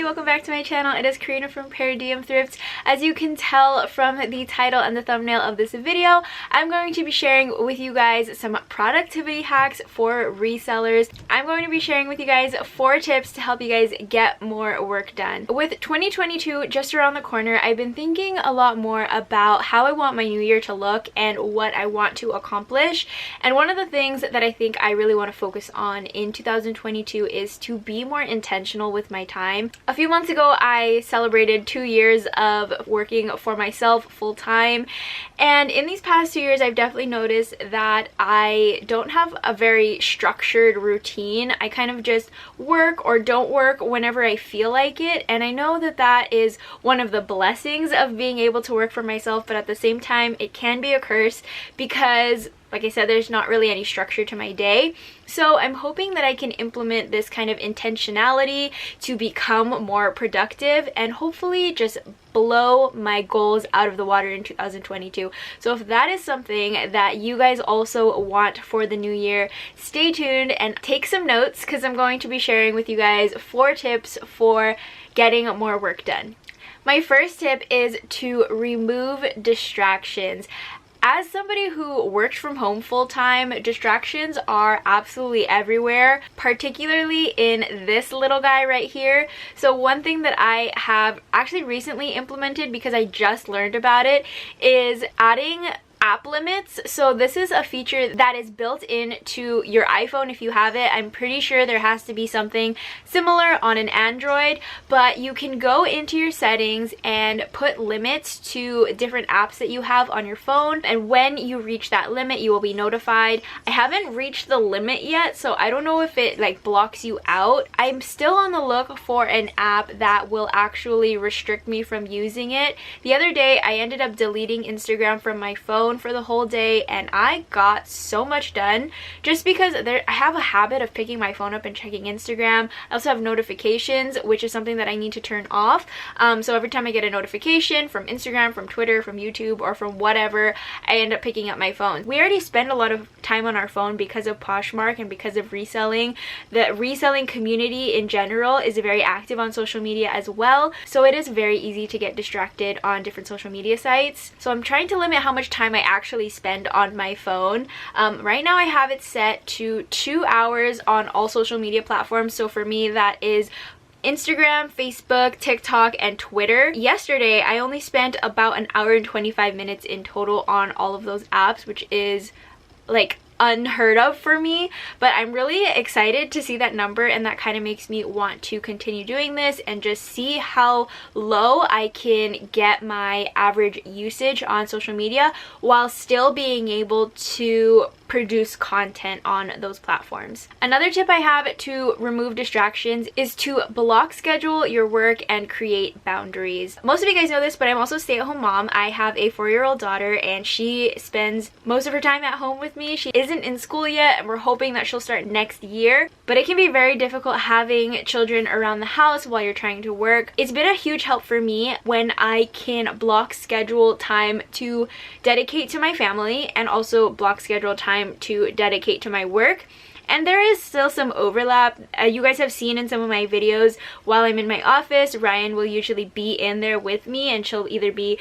Welcome back to my channel. It is Karina from Paradigm Thrifts. As you can tell from the title and the thumbnail of this video, I'm going to be sharing with you guys some productivity hacks for resellers. I'm going to be sharing with you guys 4 tips to help you guys get more work done. With 2022 just around the corner, I've been thinking a lot more about how I want my new year to look and what I want to accomplish. And one of the things that I think I really want to focus on in 2022 is to be more intentional with my time. A few months ago, I celebrated 2 years of working for myself full-time, and in these past 2 years, I've definitely noticed that I don't have a very structured routine. I kind of just work or don't work whenever I feel like it, and I know that that is one of the blessings of being able to work for myself, but at the same time, it can be a curse because, like I said, there's not really any structure to my day. So I'm hoping that I can implement this kind of intentionality to become more productive and hopefully just blow my goals out of the water in 2022. So if that is something that you guys also want for the new year, stay tuned and take some notes because I'm going to be sharing with you guys 4 tips for getting more work done. My first tip is to remove distractions. As somebody who works from home full-time, distractions are absolutely everywhere, particularly in this little guy right here. So one thing that I have actually recently implemented because I just learned about it is adding app limits. So this is a feature that is built into your iPhone if you have it. I'm pretty sure there has to be something similar on an Android, but you can go into your settings and put limits to different apps that you have on your phone, and when you reach that limit you will be notified. I haven't reached the limit yet, so I don't know if it like blocks you out. I'm still on the look for an app that will actually restrict me from using it. The other day I ended up deleting Instagram from my phone for the whole day, and I got so much done just because I have a habit of picking my phone up and checking Instagram. I also have notifications, which is something that I need to turn off. So every time I get a notification from Instagram, from Twitter, from YouTube, or from whatever, I end up picking up my phone. We already spend a lot of time on our phone because of Poshmark and because of reselling. The reselling community in general is very active on social media as well, so it is very easy to get distracted on different social media sites. So I'm trying to limit how much time I actually spend on my phone. Right now I have it set to 2 hours on all social media platforms. So for me that is Instagram, Facebook, TikTok, and Twitter. Yesterday I only spent about 1 hour and 25 minutes in total on all of those apps, which is like unheard of for me, but I'm really excited to see that number, and that kind of makes me want to continue doing this and just see how low I can get my average usage on social media while still being able to produce content on those platforms. Another tip I have to remove distractions is to block schedule your work and create boundaries. Most of you guys know this, but I'm also a stay-at-home mom. I have a 4-year-old daughter and she spends most of her time at home with me. She isn't in school yet and we're hoping that she'll start next year, but it can be very difficult having children around the house while you're trying to work. It's been a huge help for me when I can block schedule time to dedicate to my family and also block schedule time to dedicate to my work. And there is still some overlap. You guys have seen in some of my videos, while I'm in my office, Ryan will usually be in there with me, and she'll either be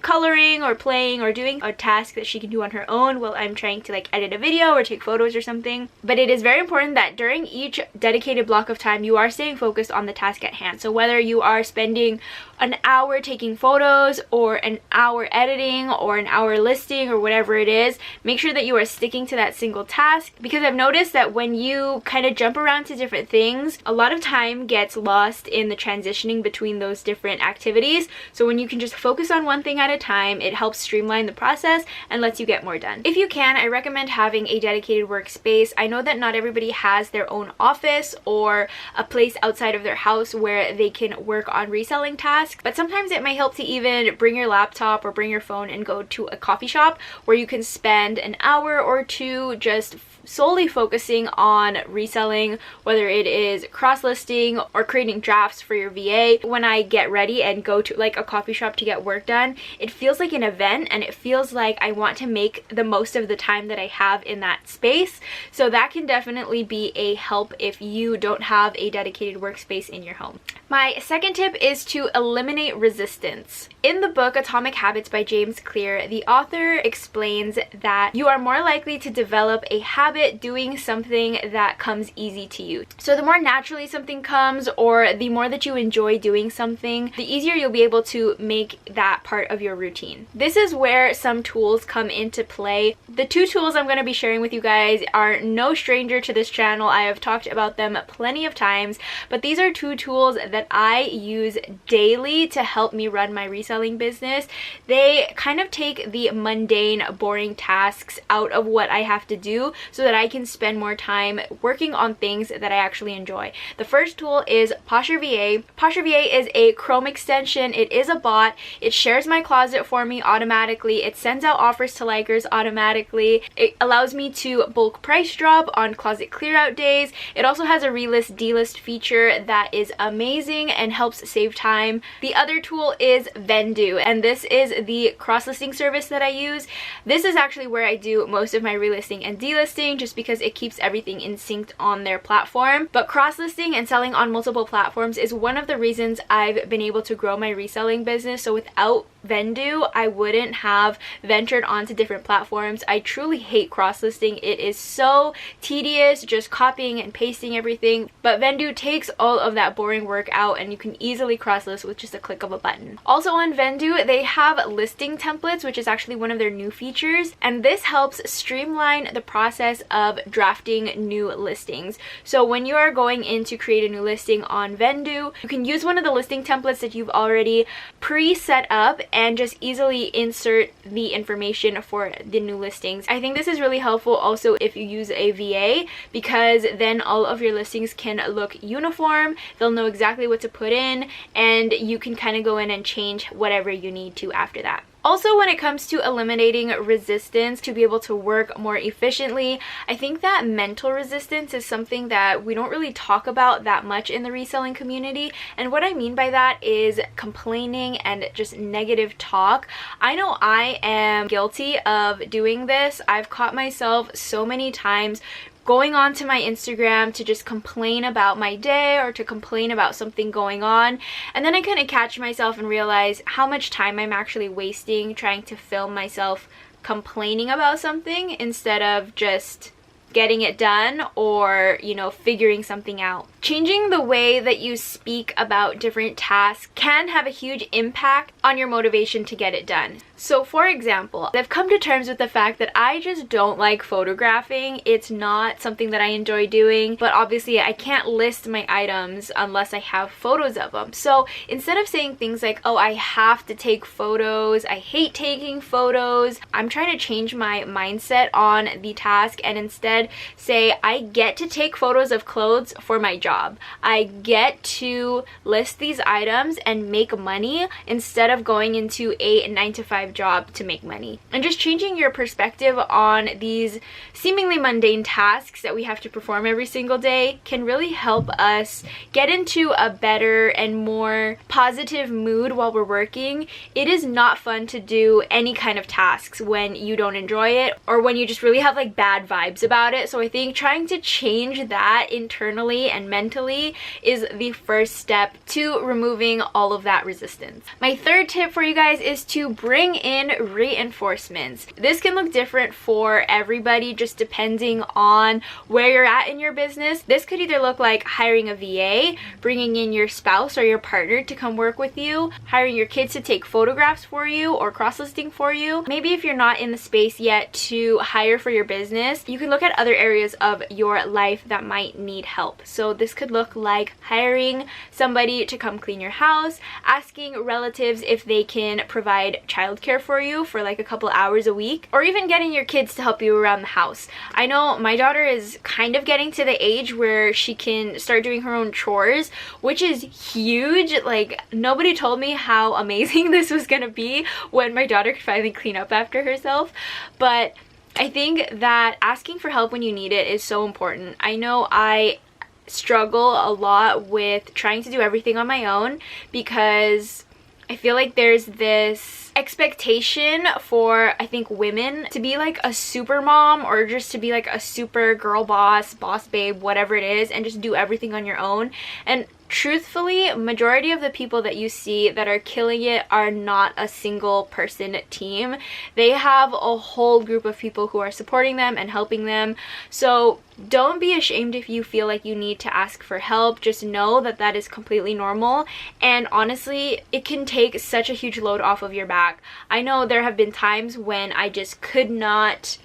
coloring or playing or doing a task that she can do on her own while I'm trying to like edit a video or take photos or something. But it is very important that during each dedicated block of time you are staying focused on the task at hand. So whether you are spending an hour taking photos or an hour editing or an hour listing or whatever it is, make sure that you are sticking to that single task, because I've noticed that when you kind of jump around to different things, a lot of time gets lost in the transitioning between those different activities. So when you can just focus on one thing at a time, it helps streamline the process and lets you get more done. If you can, I recommend having a dedicated workspace. I know that not everybody has their own office or a place outside of their house where they can work on reselling tasks, but sometimes it might help to even bring your laptop or bring your phone and go to a coffee shop where you can spend an hour or two just solely focusing focusing on reselling, whether it is cross-listing or creating drafts for your VA, when I get ready and go to like a coffee shop to get work done, it feels like an event and it feels like I want to make the most of the time that I have in that space. So that can definitely be a help if you don't have a dedicated workspace in your home. My second tip is to eliminate resistance. In the book Atomic Habits by James Clear, the author explains that you are more likely to develop a habit doing something that comes easy to you. So the more naturally something comes, or the more that you enjoy doing something, the easier you'll be able to make that part of your routine. This is where some tools come into play. The two tools I'm going to be sharing with you guys are no stranger to this channel. I have talked about them plenty of times, but these are two tools that I use daily to help me run my reselling business. They kind of take the mundane, boring tasks out of what I have to do so that I can spend more time working on things that I actually enjoy. The first tool is PoshmarkVA. PoshmarkVA is a Chrome extension. It is a bot. It shares my closet for me automatically. It sends out offers to likers automatically. It allows me to bulk price drop on closet clear out days. It also has a relist delist feature that is amazing and helps save time. The other tool is Vendoo, and this is the cross-listing service that I use. This is actually where I do most of my relisting and delisting, just because it keeps everything in sync on their platform. But cross-listing and selling on multiple platforms is one of the reasons I've been able to grow my reselling business. So without Vendoo, I wouldn't have ventured onto different platforms. I truly hate cross-listing. It is so tedious, just copying and pasting everything. But Vendoo takes all of that boring work out, and you can easily cross-list with just a click of a button. Also on Vendoo, they have listing templates, which is actually one of their new features, and this helps streamline the process of drafting new listings. So when you are going in to create a new listing on Vendoo, you can use one of the listing templates that you've already pre-set up and just easily insert the information for the new listings. I think this is really helpful also if you use a VA, because then all of your listings can look uniform. They'll know exactly what to put in, and you can kind of go in and change whatever you need to after that. Also, when it comes to eliminating resistance to be able to work more efficiently, I think that mental resistance is something that we don't really talk about that much in the reselling community. And what I mean by that is complaining and just negative talk. I know I am guilty of doing this. I've caught myself so many times going on to my Instagram to just complain about my day or to complain about something going on, and then I kind of catch myself and realize how much time I'm actually wasting trying to film myself complaining about something instead of just getting it done or, you know, figuring something out. Changing the way that you speak about different tasks can have a huge impact on your motivation to get it done. So for example, I've come to terms with the fact that I just don't like photographing. It's not something that I enjoy doing, but obviously I can't list my items unless I have photos of them. So instead of saying things like, oh, I have to take photos, I hate taking photos, I'm trying to change my mindset on the task and instead say, I get to take photos of clothes for my job. I get to list these items and make money instead of going into a 9-to-5 job to make money. And just changing your perspective on these seemingly mundane tasks that we have to perform every single day can really help us get into a better and more positive mood while we're working. It is not fun to do any kind of tasks when you don't enjoy it or when you just really have like bad vibes about it. So I think trying to change that internally and mentally is the first step to removing all of that resistance. My third tip for you guys is to bring in reinforcements. This can look different for everybody just depending on where you're at in your business. This could either look like hiring a VA, bringing in your spouse or your partner to come work with you, hiring your kids to take photographs for you or cross-listing for you. Maybe if you're not in the space yet to hire for your business, you can look at other areas of your life that might need help. So this could look like hiring somebody to come clean your house, asking relatives if they can provide childcare for you for like a couple hours a week, or even getting your kids to help you around the house. I know my daughter is kind of getting to the age where she can start doing her own chores, which is huge. Like, nobody told me how amazing this was gonna be when my daughter could finally clean up after herself, but I think that asking for help when you need it is so important. I know I struggle a lot with trying to do everything on my own because I feel like there's this expectation for, I think, women to be like a super mom or just to be like a super girl boss babe, whatever it is, and just do everything on your own. And truthfully, majority of the people that you see that are killing it are not a single person team. They have a whole group of people who are supporting them and helping them. So don't be ashamed if you feel like you need to ask for help. Just know that that is completely normal, and honestly, it can take such a huge load off of your back. I know there have been times when I just could not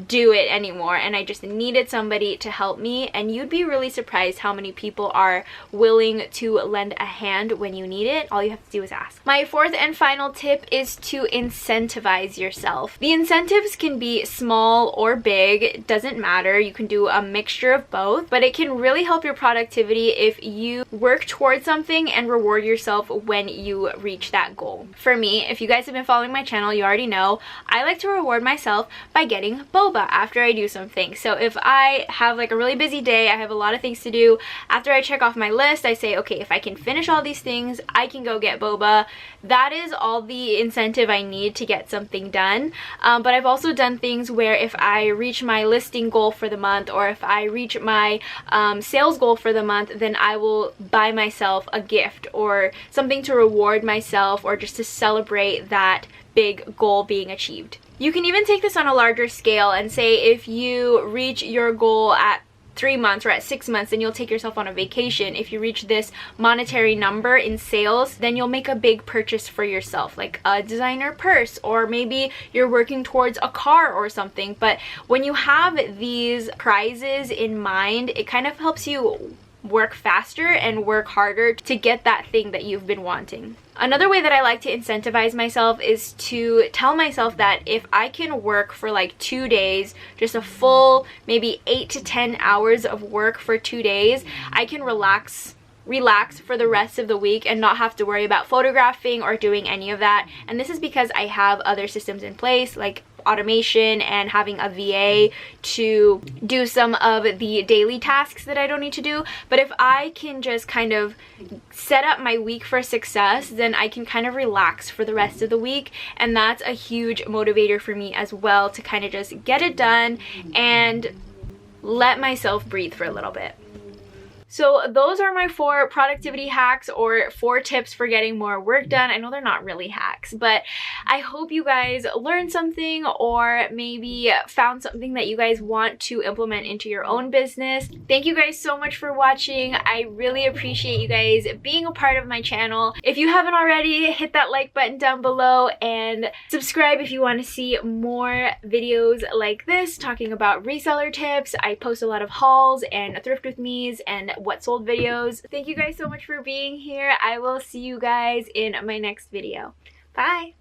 do it anymore and I just needed somebody to help me, and you'd be really surprised how many people are willing to lend a hand when you need it. All you have to do is ask. My fourth and final tip is to incentivize yourself. The incentives can be small or big, it doesn't matter. You can do a mixture of both, but it can really help your productivity if you work towards something and reward yourself when you reach that goal. For me, if you guys have been following my channel, you already know I like to reward myself by getting boba after I do something. So if I have like a really busy day, I have a lot of things to do, after I check off my list, I say, okay, if I can finish all these things, I can go get boba. That is all the incentive I need to get something done. But I've also done things where if I reach my listing goal for the month, or if I reach my sales goal for the month, then I will buy myself a gift or something to reward myself, or just to celebrate that big goal being achieved. You can even take this on a larger scale and say if you reach your goal at 3 months or at 6 months, then you'll take yourself on a vacation. If you reach this monetary number in sales, then you'll make a big purchase for yourself, like a designer purse, or maybe you're working towards a car or something. But when you have these prizes in mind, it kind of helps you work faster and work harder to get that thing that you've been wanting. Another way that I like to incentivize myself is to tell myself that if I can work for like 2 days, just a full maybe 8 to 10 hours of work for 2 days, I can relax for the rest of the week and not have to worry about photographing or doing any of that. And this is because I have other systems in place, like automation and having a VA to do some of the daily tasks that I don't need to do. But if I can just kind of set up my week for success, then I can kind of relax for the rest of the week, and that's a huge motivator for me as well, to kind of just get it done and let myself breathe for a little bit. So those are my 4 productivity hacks, or 4 tips for getting more work done. I know they're not really hacks, but I hope you guys learned something, or maybe found something that you guys want to implement into your own business. Thank you guys so much for watching. I really appreciate you guys being a part of my channel. If you haven't already, hit that like button down below and subscribe if you want to see more videos like this talking about reseller tips. I post a lot of hauls and thrift with me's and what sold videos. Thank you guys so much for being here. I will see you guys in my next video. Bye!